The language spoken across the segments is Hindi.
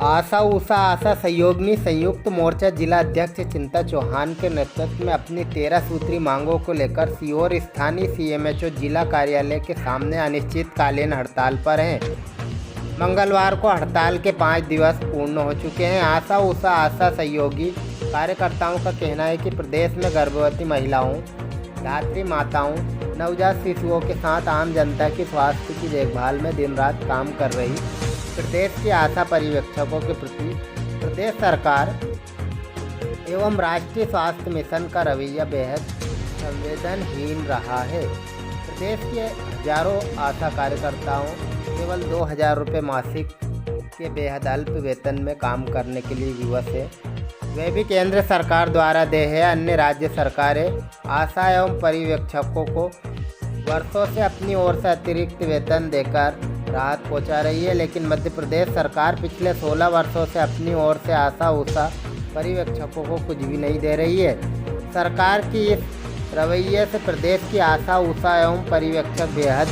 आशा उषा आशा सहयोगिनी संयुक्त मोर्चा जिला अध्यक्ष चिंता चौहान के नेतृत्व में अपनी 13 सूत्री मांगों को लेकर सीहोर स्थानीय सीएमएचओ जिला कार्यालय के सामने अनिश्चितकालीन हड़ताल पर हैं। मंगलवार को हड़ताल के 5 दिवस पूर्ण हो चुके हैं। आशा उषा आशा सहयोगी कार्यकर्ताओं का कहना है कि प्रदेश में गर्भवती महिलाओं, धात्री माताओं, नवजात शिशुओं के साथ आम जनता की स्वास्थ्य की देखभाल में दिन रात काम कर रही प्रदेश के आशा पर्यवेक्षकों के प्रति प्रदेश सरकार एवं राष्ट्रीय स्वास्थ्य मिशन का रवैया बेहद संवेदनहीन रहा है। प्रदेश के हजारों आशा कार्यकर्ताओं केवल 2000 रुपये मासिक के बेहद अल्प वेतन में काम करने के लिए विवश है। वे भी केंद्र सरकार द्वारा देय है। अन्य राज्य सरकारें आशा एवं पर्यवेक्षकों को वर्षों से अपनी ओर से अतिरिक्त वेतन देकर राहत पहुंचा रही है, लेकिन मध्य प्रदेश सरकार पिछले 16 वर्षों से अपनी ओर से आशा उषा पर्यवेक्षकों को कुछ भी नहीं दे रही है। सरकार की इस रवैये से प्रदेश की आशा उषा एवं पर्यवेक्षक बेहद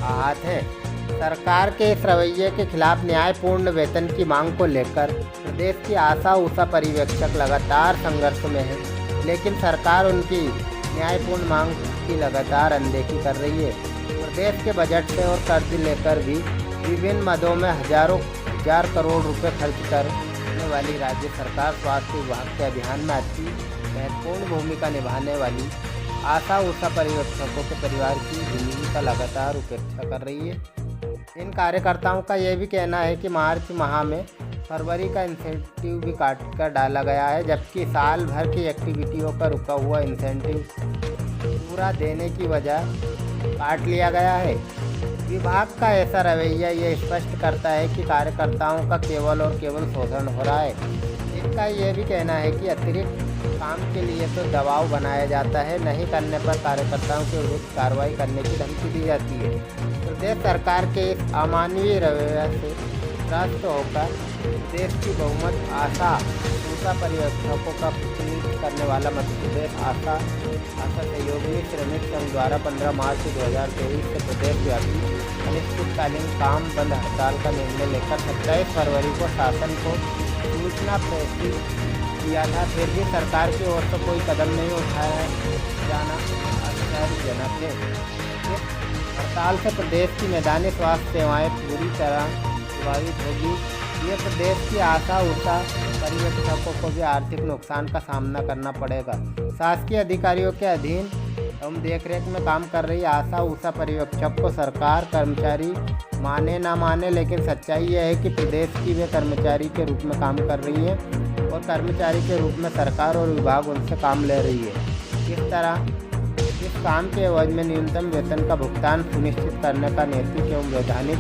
आहत हैं। सरकार के इस रवैये के खिलाफ न्यायपूर्ण वेतन की मांग को लेकर प्रदेश की आशा उषा पर्यवेक्षक लगातार संघर्ष में है, लेकिन सरकार उनकी न्यायपूर्ण मांग की लगातार अनदेखी कर रही है। प्रदेश के बजट से और कर्ज लेकर भी विभिन्न मदों में हजार करोड़ रुपए खर्च करने वाली राज्य सरकार स्वास्थ्य विभाग के अभियान में अति महत्वपूर्ण भूमिका निभाने वाली आशा उषा पर्यवेक्षकों के परिवार की जिंदगी का लगातार उपेक्षा कर रही है। इन कार्यकर्ताओं का यह भी कहना है कि मार्च माह में फरवरी का इंसेंटिव भी काट कर डाला गया है, जबकि साल भर की एक्टिविटियों का रुका हुआ इंसेंटिव पूरा देने की वजह काट लिया गया है। विभाग का ऐसा रवैया ये स्पष्ट करता है कि कार्यकर्ताओं का केवल और केवल शोषण हो रहा है। इनका यह भी कहना है कि अतिरिक्त काम के लिए तो दबाव बनाया जाता है, नहीं करने पर कार्यकर्ताओं के विरुद्ध कार्रवाई करने की धमकी दी जाती है। प्रदेश सरकार के इस अमानवीय रवैया से त्रस्त होकर देश की बहुमत आशा उषा पर्यवेक्षकों का प्रतिनिधित्व करने वाला मध्य प्रदेश आशा सहयोगी श्रमिक संघ द्वारा 15 मार्च 2023 से प्रदेशव्यापी अनिश्चितकालीन काम बंद हड़ताल का निर्णय लेकर 27 फरवरी को शासन को सूचना प्रेषित किया था। फिर भी सरकार की ओर से कोई कदम नहीं उठाया जाना आश्चर्यजनक है। इस हड़ताल से प्रदेश की मैदानी स्वास्थ्य सेवाएं पूरी तरह प्रभावित होगी। ये प्रदेश की आशा उषा पर्यवेक्षकों को भी आर्थिक नुकसान का सामना करना पड़ेगा। शासकीय अधिकारियों के अधीन एवं देखरेख में काम कर रही आशा उषा पर्यवेक्षक को सरकार कर्मचारी माने ना माने, लेकिन सच्चाई यह है कि प्रदेश की वे कर्मचारी के रूप में काम कर रही है और कर्मचारी के रूप में सरकार और विभाग उनसे काम ले रही है। इस तरह इस काम के एवज में न्यूनतम वेतन का भुगतान सुनिश्चित करने का नैतिक एवं वैधानिक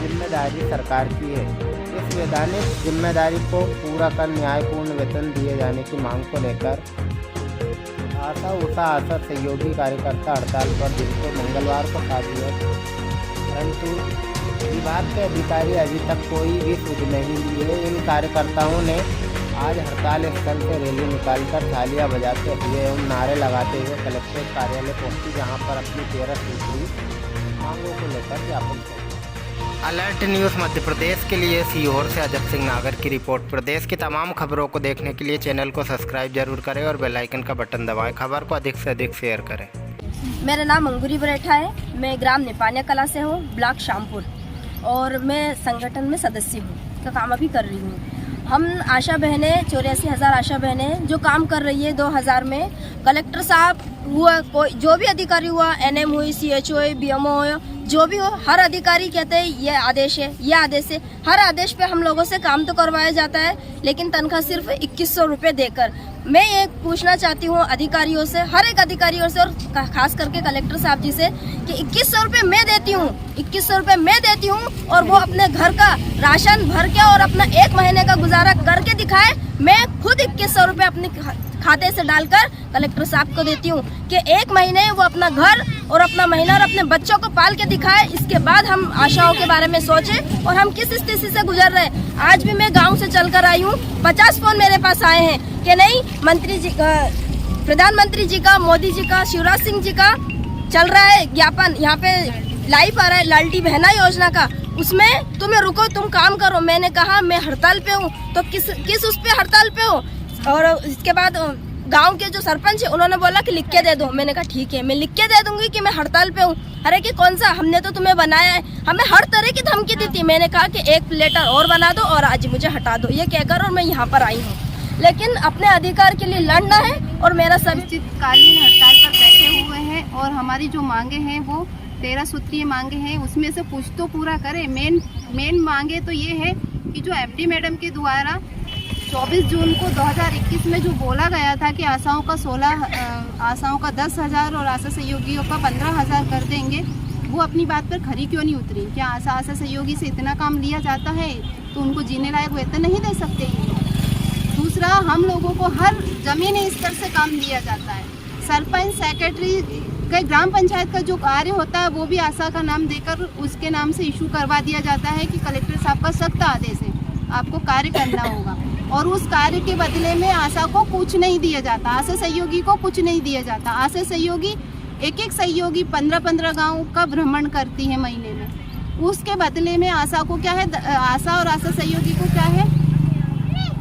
जिम्मेदारी सरकार की है। इस वैधानिक जिम्मेदारी को पूरा कर न्यायपूर्ण वेतन दिए जाने की मांग को लेकर आशा उषा आशा सहयोगी कार्यकर्ता हड़ताल पर दिन को मंगलवार को 7 दिवस, परंतु विभाग के अधिकारी अभी तक कोई भी सुध नहीं ली है। इन कार्यकर्ताओं ने आज हड़ताल स्थल से रैली निकालकर थालियां बजाते हुए एवं नारे लगाते हुए कलेक्ट्रेट कार्यालय पहुंची, जहां पर अपनी 13 सूत्री मांगों को लेकर ज्ञापन सौंपा। अलर्ट न्यूज़ मध्य प्रदेश के लिए सीहोर से अजब सिंह नागर की रिपोर्ट। प्रदेश की तमाम खबरों को देखने के लिए चैनल को सब्सक्राइब जरूर करें और बेल आइकन का बटन दबाएं। खबर को अधिक से अधिक शेयर करें। मेरा नाम अंगूरी बरेठा है। मैं ग्राम निपानिया कला से हूँ, ब्लॉक शामपुर, और मैं संगठन में सदस्य हूँ, का काम अभी कर रही हूँ। हम आशा बहनें 84,000 आशा बहनें जो काम कर रही है 2000 में। कलेक्टर साहब हुआ, कोई जो भी अधिकारी हुआ, एनएम हुई, सीएचओ हुई, बीएमओ हो, जो भी हो, हर अधिकारी कहते हैं ये आदेश है, ये आदेश है। हर आदेश पे हम लोगों से काम तो करवाया जाता है, लेकिन तनख्वाह सिर्फ 2100 रुपये देकर। मैं ये पूछना चाहती हूँ अधिकारियों से, हर एक अधिकारियों से, और खास करके कलेक्टर साहब जी से, कि 2100 रुपये मैं देती हूँ, 2100 रुपये मैं देती हूँ, और वो अपने घर का राशन भर के और अपना 1 महीने का गुजारा करके दिखाए। मैं खुद 2100 रुपये अपने खाते से डालकर कलेक्टर साहब को देती हूँ कि 1 महीने वो अपना घर और अपना महीना और अपने बच्चों को पाल के दिखाए। इसके बाद हम आशाओं के बारे में सोचें और हम किस स्थिति से गुजर रहे हैं। आज भी मैं गांव से चलकर आई हूँ, 50 फोन मेरे पास आए हैं कि नहीं, मंत्री जी का, प्रधानमंत्री जी का, मोदी जी का, शिवराज सिंह जी का चल रहा है ज्ञापन, यहाँ पे लाइव आ रहा है लाडली बहना योजना का, उसमें तुम्हें रुको, तुम काम करो। मैंने कहा मैं हड़ताल पे हूँ, तो किस उस पे हड़ताल पे हो? और इसके बाद गांव के जो सरपंच है उन्होंने बोला कि लिख के दे दो। मैंने कहा ठीक है, मैं लिख के दे दूंगी कि मैं हड़ताल पे हूँ। अरे कि कौन सा, हमने तो तुम्हें बनाया है। हमें हर तरह की धमकी दी थी। मैंने कहा कि एक लेटर और बना दो और आज मुझे हटा दो, ये कहकर और मैं यहाँ पर आई हूँ। लेकिन अपने अधिकार के लिए लड़ना है और मेरा सब अनिश्चितकालीन हड़ताल पर बैठे हुए हैं और हमारी जो मांगे हैं वो 13 सूत्रीय मांगे हैं, उसमें से कुछ तो पूरा करें। मेन मांगे तो ये है कि जो एमडी मैडम के द्वारा 24 जून को 2021 में जो बोला गया था कि आशाओं का 10,000 और आशा सहयोगियों का 15,000 कर देंगे, वो अपनी बात पर खरी क्यों नहीं उतरी? क्या आशा सहयोगी से इतना काम लिया जाता है तो उनको जीने लायक वेतन नहीं दे सकते? दूसरा, हम लोगों को हर जमीनी स्तर से काम दिया जाता है। सरपंच, सेक्रेटरी का ग्राम पंचायत का जो कार्य होता है वो भी आशा का नाम देकर उसके नाम से इशू करवा दिया जाता है कि कलेक्टर साहब का सख्त आदेश है, आपको कार्य करना होगा। और उस कार्य के बदले में आशा को कुछ नहीं दिया जाता, आशा सहयोगी को कुछ नहीं दिया जाता। आशा सहयोगी एक सहयोगी 15-15 गाँव का भ्रमण करती है महीने में। उसके बदले में आशा को क्या है, आशा और आशा सहयोगी को क्या है,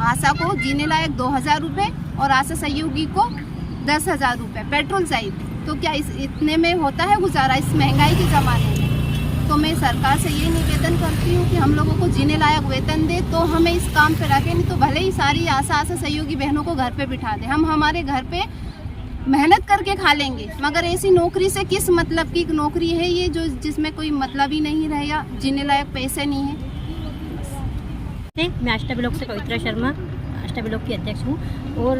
आशा को जीने लायक 2,000 रुपये और आशा सहयोगी को 10,000 रुपये पेट्रोल सहित। तो क्या इतने में होता है गुजारा इस महंगाई के ज़माने में? तो मैं सरकार से ये निवेदन करती हूँ कि हम लोगों को जीने लायक वेतन दे, तो हमें इस काम पे रखें। नहीं तो भले ही सारी आशा सहयोगी बहनों को घर पे बिठा दे, हम हमारे घर पे मेहनत करके खा लेंगे, मगर ऐसी नौकरी से किस मतलब की नौकरी है ये जो जिसमें कोई मतलब ही नहीं रहे या जीने लायक पैसे नहीं है। मैं आष्टा ब्लॉक से पवित्रा शर्मा, आष्टा ब्लॉक की अध्यक्ष हूँ। और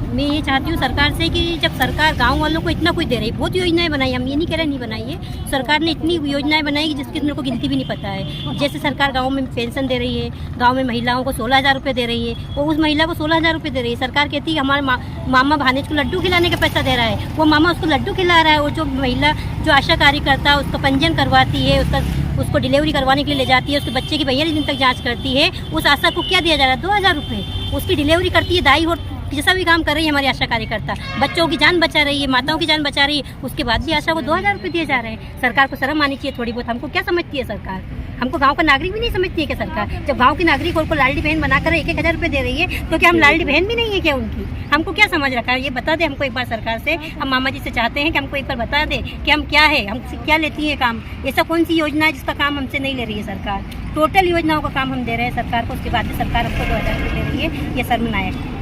मैं ये चाहती हूँ सरकार से कि जब सरकार गांव वालों को इतना कुछ दे रही है, बहुत योजनाएं बनाई, हम ये नहीं कह रहे नहीं बनाई है, सरकार ने इतनी योजनाएं बनाई कि जिसकी मेरे को गिनती भी नहीं पता है। जैसे सरकार गाँव में पेंशन दे रही है, गाँव में महिलाओं को 16,000 रुपये दे रही है, और उस महिला को 16,000 रुपये दे रही है। सरकार कहती है हमारे मामा भानेज को लड्डू खिलाने का पैसा दे रहा है, वो मामा उसको लड्डू खिला रहा है। और जो महिला जो आशा कार्यकर्ता उसका पंजीयन करवाती है, उसको डिलीवरी करवाने के लिए ले जाती है, उसके बच्चे की 42 दिन तक जांच करती है, उस आशा को क्या दिया जा रहा है? 2,000 रुपये। उसकी डिलीवरी करती है, दाई और जैसा भी काम कर रही है हमारी आशा कार्यकर्ता, बच्चों की जान बचा रही है, माताओं की जान बचा रही है, उसके बाद भी आशा को 2,000 रुपये दिए जा रहे हैं। सरकार को शर्म आनी चाहिए थोड़ी बहुत। हमको क्या समझती है सरकार? हमको गांव का नागरिक भी नहीं समझती है क्या सरकार? जब गांव की नागरिक को लाडली बहन बनाकर 1,000 रुपये दे रही है, तो क्या हम लाडली बहन भी नहीं है क्या उनकी? हमको क्या समझ रखा है? ये बता दे हमको एक बार सरकार से। हम मामा जी से चाहते हैं कि हमको एक बार बता दे कि हम क्या है, हम क्या लेती है काम। ऐसा कौन सी योजना है जिसका काम हमसे नहीं ले रही है सरकार? टोटल योजनाओं का काम हम दे रहे हैं सरकार को, उसके बाद भी सरकार हमको 2,000 रुपये दे रही है। ये शर्मनाक है।